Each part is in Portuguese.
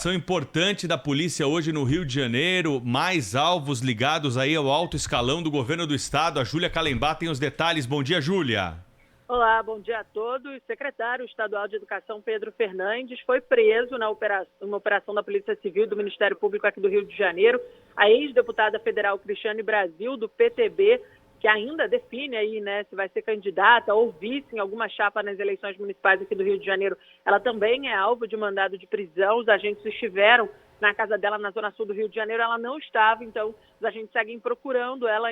Ação importante da polícia hoje no Rio de Janeiro, mais alvos ligados aí ao alto escalão do governo do estado. A Júlia Calembá tem os detalhes. Bom dia, Júlia. Olá, bom dia a todos. O secretário estadual de Educação, Pedro Fernandes, foi preso numa operação da Polícia Civil do Ministério Público aqui do Rio de Janeiro. A ex-deputada federal Cristiane Brasil, do PTB, que ainda define aí, né, se vai ser candidata ou vice em alguma chapa nas eleições municipais aqui do Rio de Janeiro, ela também é alvo de mandado de prisão. Os agentes estiveram na casa dela na zona sul do Rio de Janeiro, ela não estava, então os agentes seguem procurando, ela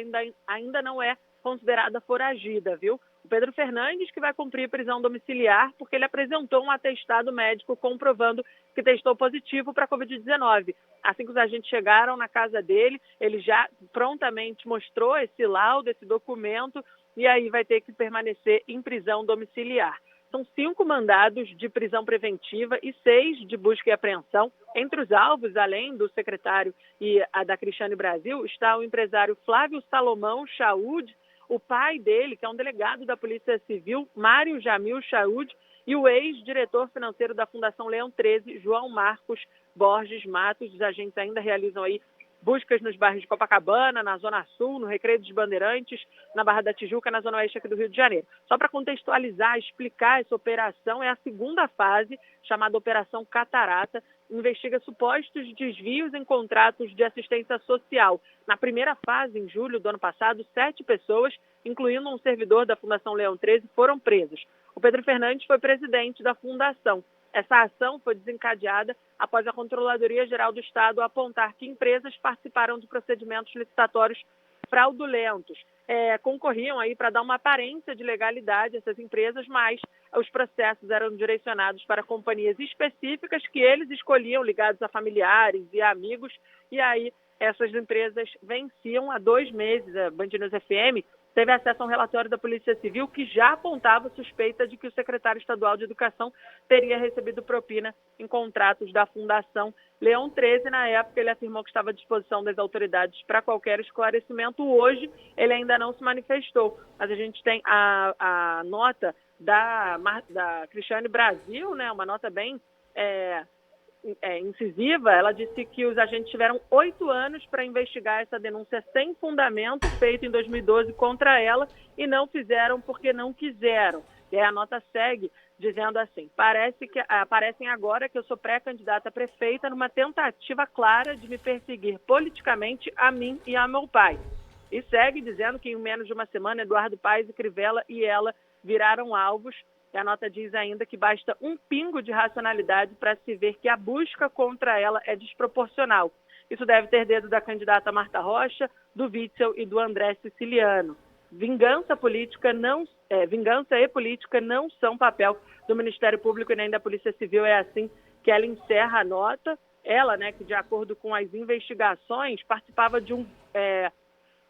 ainda não é considerada foragida, viu? O Pedro Fernandes que vai cumprir prisão domiciliar porque ele apresentou um atestado médico comprovando que testou positivo para a Covid-19. Assim que os agentes chegaram na casa dele, ele já prontamente mostrou esse laudo, esse documento, e aí vai ter que permanecer em prisão domiciliar. São 5 mandados de prisão preventiva e 6 de busca e apreensão. Entre os alvos, além do secretário e a da Cristiane Brasil, está o empresário Flávio Salomão Chaúd, o pai dele, que é um delegado da Polícia Civil, Mário Jamil Chaúd, e o ex-diretor financeiro da Fundação Leão 13, João Marcos Borges Matos. Os agentes ainda realizam aí buscas nos bairros de Copacabana, na Zona Sul, no Recreio dos Bandeirantes, na Barra da Tijuca, na Zona Oeste aqui do Rio de Janeiro. Só para contextualizar, explicar essa operação, é a segunda fase, chamada Operação Catarata, investiga supostos desvios em contratos de assistência social. Na primeira fase, em julho do ano passado, 7 pessoas, incluindo um servidor da Fundação Leão 13, foram presas. O Pedro Fernandes foi presidente da fundação. Essa ação foi desencadeada após a Controladoria Geral do Estado apontar que empresas participaram de procedimentos licitatórios fraudulentos. Concorriam aí para dar uma aparência de legalidade a essas empresas, mas os processos eram direcionados para companhias específicas que eles escolhiam, ligados a familiares e a amigos, e aí essas empresas venciam há 2 meses. A Band News FM teve acesso a um relatório da Polícia Civil que já apontava suspeita de que o secretário estadual de Educação teria recebido propina em contratos da Fundação Leão 13. Na época, ele afirmou que estava à disposição das autoridades para qualquer esclarecimento. Hoje, ele ainda não se manifestou, mas a gente tem a nota da Cristiane Brasil, né, uma nota bem incisiva. Ela disse que os agentes tiveram 8 anos para investigar essa denúncia sem fundamento feita em 2012 contra ela e não fizeram porque não quiseram. E aí a nota segue dizendo assim: parecem agora que eu sou pré-candidata a prefeita numa tentativa clara de me perseguir politicamente a mim e a meu pai. E segue dizendo que em menos de uma semana Eduardo Paes e Crivella e ela viraram alvos. E a nota diz ainda que basta um pingo de racionalidade para se ver que a busca contra ela é desproporcional. Isso deve ter dedo da candidata Marta Rocha, do Witzel e do André Siciliano. Vingança e política não são papel do Ministério Público e nem da Polícia Civil. É assim que ela encerra a nota. Ela, né, que de acordo com as investigações, participava de um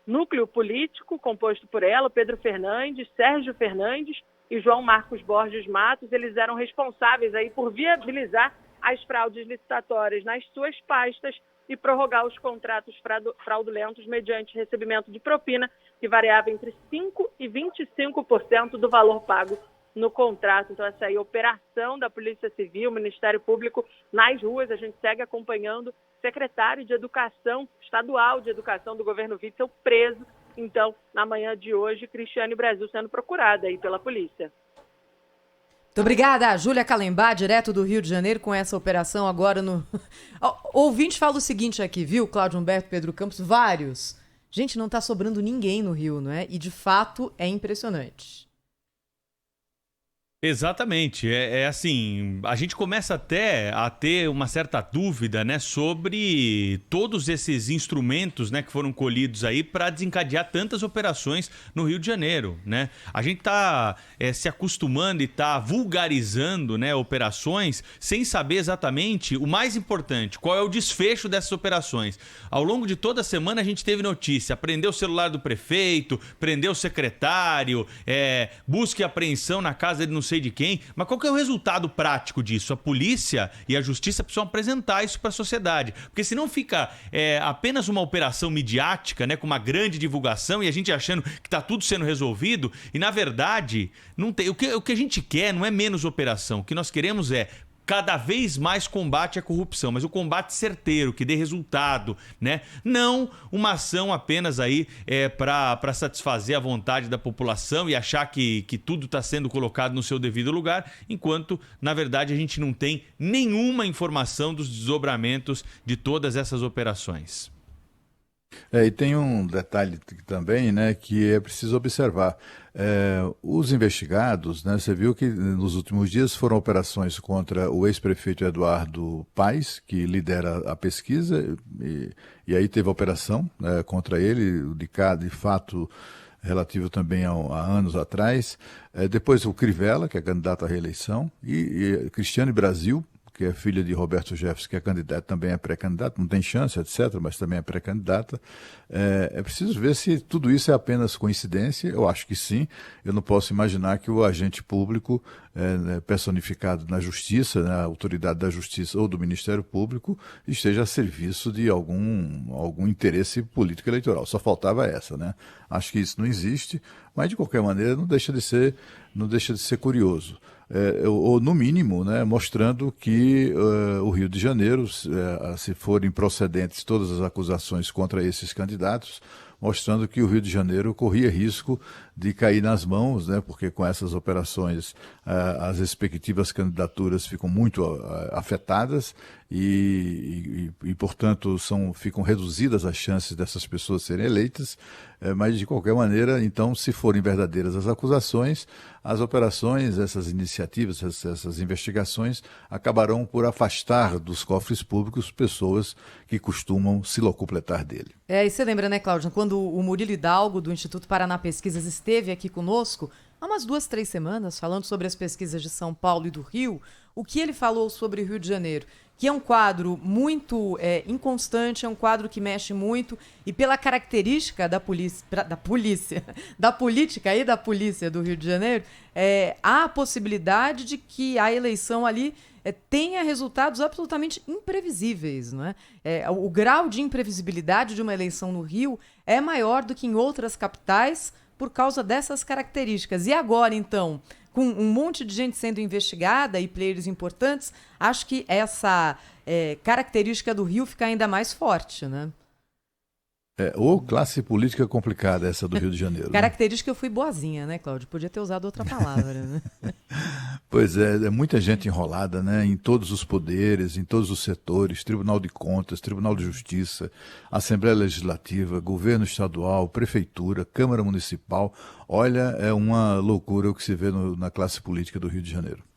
núcleo político composto por ela, Pedro Fernandes, Sérgio Fernandes e João Marcos Borges Matos. Eles eram responsáveis aí por viabilizar as fraudes licitatórias nas suas pastas e prorrogar os contratos fraudulentos mediante recebimento de propina, que variava entre 5% e 25% do valor pago no contrato. Então, essa aí é a operação da Polícia Civil, Ministério Público nas ruas. A gente segue acompanhando o secretário de Educação, estadual de Educação do governo Witzel, preso. Então, na manhã de hoje, Cristiane Brasil sendo procurada aí pela polícia. Muito obrigada, Júlia Calembá, direto do Rio de Janeiro, com essa operação agora no... O ouvinte fala o seguinte aqui, viu, Cláudio Humberto, Pedro Campos, vários. Gente, não tá sobrando ninguém no Rio, não é? E, de fato, é impressionante. Exatamente, assim, a gente começa até a ter uma certa dúvida, né, sobre todos esses instrumentos, né, que foram colhidos aí para desencadear tantas operações no Rio de Janeiro, né? A gente tá se acostumando e tá vulgarizando, né, operações sem saber exatamente o mais importante, qual é o desfecho dessas operações. Ao longo de toda a semana a gente teve notícia, prendeu o celular do prefeito, prendeu o secretário, busca e apreensão na casa de não sei de quem, mas qual que é o resultado prático disso? A polícia e a justiça precisam apresentar isso para a sociedade, porque senão fica apenas uma operação midiática, né, com uma grande divulgação e a gente achando que está tudo sendo resolvido e na verdade não tem. O que a gente quer não é menos operação, o que nós queremos é cada vez mais combate à corrupção, mas o combate certeiro, que dê resultado, né? Não uma ação apenas aí para satisfazer a vontade da população e achar que tudo está sendo colocado no seu devido lugar, enquanto, na verdade, a gente não tem nenhuma informação dos desdobramentos de todas essas operações. E tem um detalhe também, né, que é preciso observar. Os investigados, né, você viu que nos últimos dias foram operações contra o ex-prefeito Eduardo Paes, que lidera a pesquisa, e aí teve a operação, né, contra ele, de fato relativo também a anos atrás. Depois o Crivella, que é candidato à reeleição, e Cristiane Brasil, que é filha de Roberto Jefferson, que é candidato, também é pré-candidato, não tem chance, etc., mas também é pré-candidata. É preciso ver se tudo isso é apenas coincidência. Eu acho que sim. Eu não posso imaginar que o agente público personificado na justiça, na autoridade da justiça ou do Ministério Público, esteja a serviço de algum interesse político eleitoral. Só faltava essa, né? Acho que isso não existe, mas de qualquer maneira não deixa de ser curioso. Ou no mínimo, né, mostrando que o Rio de Janeiro, se forem procedentes todas as acusações contra esses candidatos, mostrando que o Rio de Janeiro corria risco de cair nas mãos, né, porque com essas operações as respectivas candidaturas ficam muito afetadas e portanto, ficam reduzidas as chances dessas pessoas serem eleitas, mas de qualquer maneira, então, se forem verdadeiras as acusações, as operações, essas iniciativas, essas investigações acabarão por afastar dos cofres públicos pessoas que costumam se locupletar dele. E você lembra, né, Cláudia, quando o Murilo Hidalgo, do Instituto Paraná Pesquisas, esteve aqui conosco, há umas 2-3 semanas, falando sobre as pesquisas de São Paulo e do Rio, o que ele falou sobre o Rio de Janeiro? Que é um quadro muito inconstante, é um quadro que mexe muito, e pela característica da política e da polícia do Rio de Janeiro, há a possibilidade de que a eleição ali tenha resultados absolutamente imprevisíveis, não é? O grau de imprevisibilidade de uma eleição no Rio é maior do que em outras capitais por causa dessas características. E agora, então, com um monte de gente sendo investigada e players importantes, acho que essa característica do Rio fica ainda mais forte, né? Ou classe política complicada essa do Rio de Janeiro. Característica, eu fui boazinha, né, Cláudio? Podia ter usado outra palavra, né? Pois é muita gente enrolada, né, em todos os poderes, em todos os setores, Tribunal de Contas, Tribunal de Justiça, Assembleia Legislativa, Governo Estadual, Prefeitura, Câmara Municipal. Olha, é uma loucura o que se vê na classe política do Rio de Janeiro.